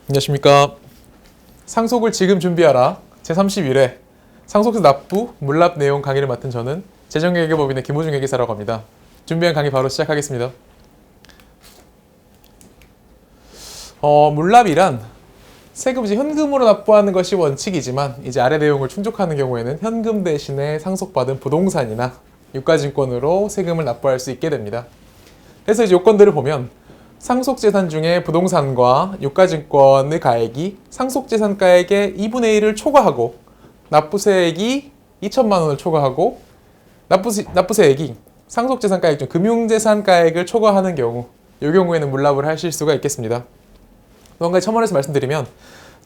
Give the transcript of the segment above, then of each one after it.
안녕하십니까. 상속을 지금 준비하라 제31회 상속세 납부 물납 내용 강의를 맡은 저는 재정회계법인의 김호중 회계사라고 합니다. 준비한 강의 바로 시작하겠습니다. 물납이란 세금 이제 현금으로 납부하는 것이 원칙이지만 이제 아래 내용을 충족하는 경우에는 현금 대신에 상속받은 부동산이나 유가증권으로 세금을 납부할 수 있게 됩니다. 그래서 이제 요건들을 보면 상속재산 중에 부동산과 유가증권의 가액이 상속재산가액의 2분의 1을 초과하고 납부세액이 2천만 원을 초과하고 납부세액이 상속재산가액 중 금융재산가액을 초과하는 경우 이 경우에는 물납을 하실 수가 있겠습니다. 한 가지 첨언해서 말씀드리면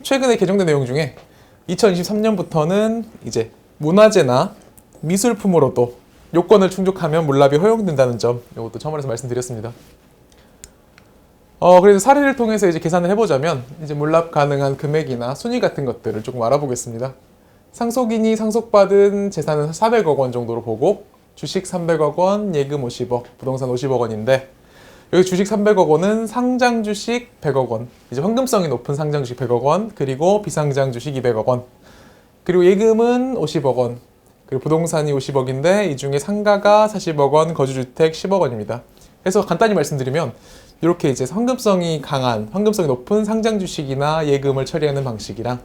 최근에 개정된 내용 중에 2023년부터는 이제 문화재나 미술품으로도 요건을 충족하면 물납이 허용된다는 점 이것도 첨언해서 말씀드렸습니다. 그래서 사례를 통해서 이제 계산을 해보자면 이제 물납 가능한 금액이나 순위 같은 것들을 조금 알아보겠습니다. 상속인이 상속받은 재산은 400억 원 정도로 보고 주식 300억 원, 예금 50억, 부동산 50억 원인데 여기 주식 300억 원은 상장 주식 100억 원, 이제 황금성이 높은 상장 주식 100억 원, 그리고 비상장 주식 200억 원, 그리고 예금은 50억 원, 그리고 부동산이 50억인데 이 중에 상가가 40억 원, 거주주택 10억 원입니다. 그래서 간단히 말씀드리면 이렇게 이제 황금성이 강한, 황금성이 높은 상장 주식이나 예금을 처리하는 방식이랑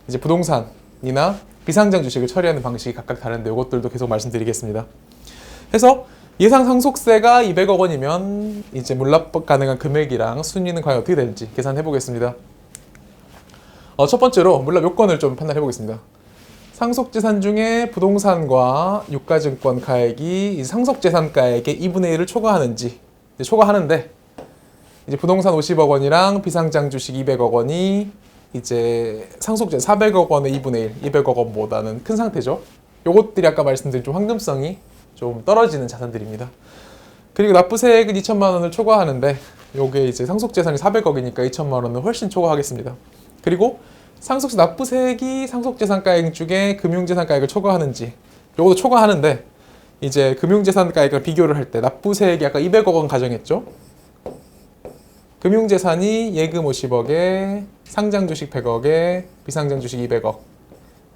이제 부동산이나 비상장 주식을 처리하는 방식이 각각 다른데 이것들도 계속 말씀드리겠습니다. 그래서 예상 상속세가 200억 원이면 이제 물납 가능한 금액이랑 순위는 과연 어떻게 되는지 계산해 보겠습니다. 첫 번째로 물납 요건을 좀 판단해 보겠습니다. 상속재산 중에 부동산과 유가증권 가액이 상속재산가액의 2분의 1을 초과하는지 초과하는데 이제 부동산 50억 원이랑 비상장 주식 200억 원이 이제 상속재산 400억 원의 2분의 1, 200억 원보다는 큰 상태죠. 요것들이 아까 말씀드린 좀 황금성이 좀 떨어지는 자산들입니다. 그리고 납부세액은 2천만 원을 초과하는데 요게 이제 상속재산이 400억이니까 2천만 원은 훨씬 초과하겠습니다. 그리고 상속세 납부세액이 상속재산가액 중에 금융재산가액을 초과하는지 요것도 초과하는데 이제 금융재산가액을 비교를 할 때 납부세액이 아까 200억 원 가정했죠. 금융재산이 예금 50억에 상장 주식 100억에 비상장 주식 200억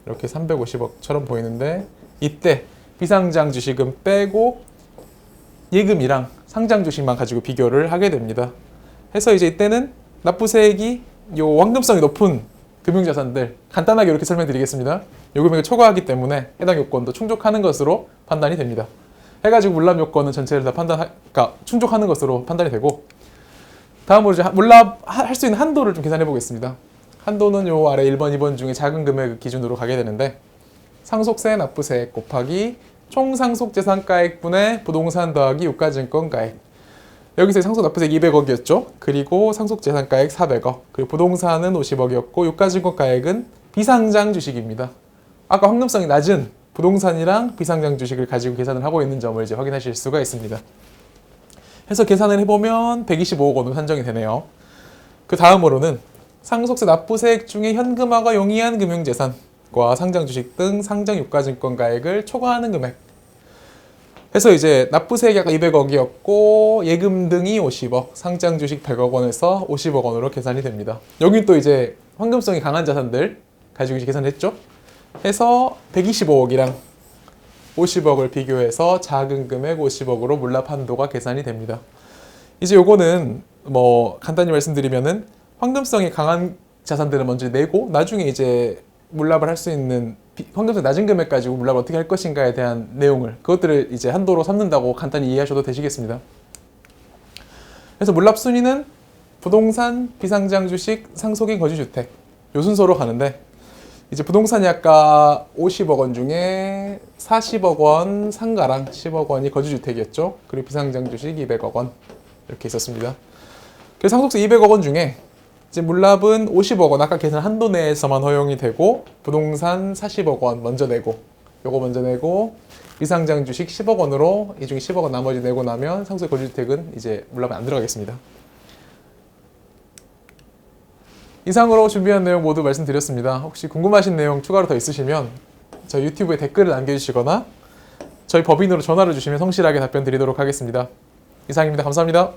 이렇게 350억처럼 보이는데 이때 비상장 주식은 빼고 예금이랑 상장 주식만 가지고 비교를 하게 됩니다. 해서 이제 이때는 납부세액이 요 황금성이 높은 금융자산들 간단하게 이렇게 설명드리겠습니다. 요 금액을 초과하기 때문에 해당 요건도 충족하는 것으로 판단이 됩니다. 해가지고 물납 요건은 전체를 다 그러니까 충족하는 것으로 판단이 되고 다음으로 이제 물납 할 수 있는 한도를 좀 계산해 보겠습니다. 한도는 요 아래 1번, 2번 중에 작은 금액 기준으로 가게 되는데 상속세 납부세액 곱하기 총 상속재산가액분의 부동산 더하기 유가증권가액 여기서 상속 납부세액 200억이었죠. 그리고 상속재산가액 400억 그리고 부동산은 50억이었고 유가증권가액은 비상장 주식입니다. 아까 황금성이 낮은 부동산이랑 비상장 주식을 가지고 계산을 하고 있는 점을 이제 확인하실 수가 있습니다. 해서 계산을 해보면 125억 원으로 산정이 되네요. 그 다음으로는 상속세 납부세액 중에 현금화가 용이한 금융재산과 상장 주식 등 상장 유가증권가액을 초과하는 금액. 해서 이제 납부세액이 아까 200억이었고 예금 등이 50억, 상장 주식 100억 원에서 50억 원으로 계산이 됩니다. 여긴 또 이제 황금성이 강한 자산들 가지고 이제 계산을 했죠. 해서 125억이랑 50억을 비교해서 작은 금액 50억으로 물납 한도가 계산이 됩니다. 이제 요거는 뭐 간단히 말씀드리면은 황금성이 강한 자산들을 먼저 내고 나중에 이제 물납을 할 수 있는 황금성 낮은 금액 가지고 물납을 어떻게 할 것인가에 대한 내용을 그것들을 이제 한도로 삼는다고 간단히 이해하셔도 되시겠습니다. 그래서 물납 순위는 부동산, 비상장 주식, 상속인 거주주택 요 순서로 가는데 이제 부동산이 아까 50억 원 중에 40억 원 상가랑 10억 원이 거주주택이었죠. 그리고 비상장 주식 200억 원 이렇게 있었습니다. 그래서 상속세 200억 원 중에 이제 물납은 50억 원 아까 계산 한도 내에서만 허용이 되고 부동산 40억 원 먼저 내고 요거 먼저 내고 비상장 주식 10억 원으로 이 중에 10억 원 나머지 내고 나면 상속세 거주주택은 이제 물납이 안 들어가겠습니다. 이상으로 준비한 내용 모두 말씀드렸습니다. 혹시 궁금하신 내용 추가로 더 있으시면 저희 유튜브에 댓글을 남겨주시거나 저희 법인으로 전화를 주시면 성실하게 답변 드리도록 하겠습니다. 이상입니다. 감사합니다.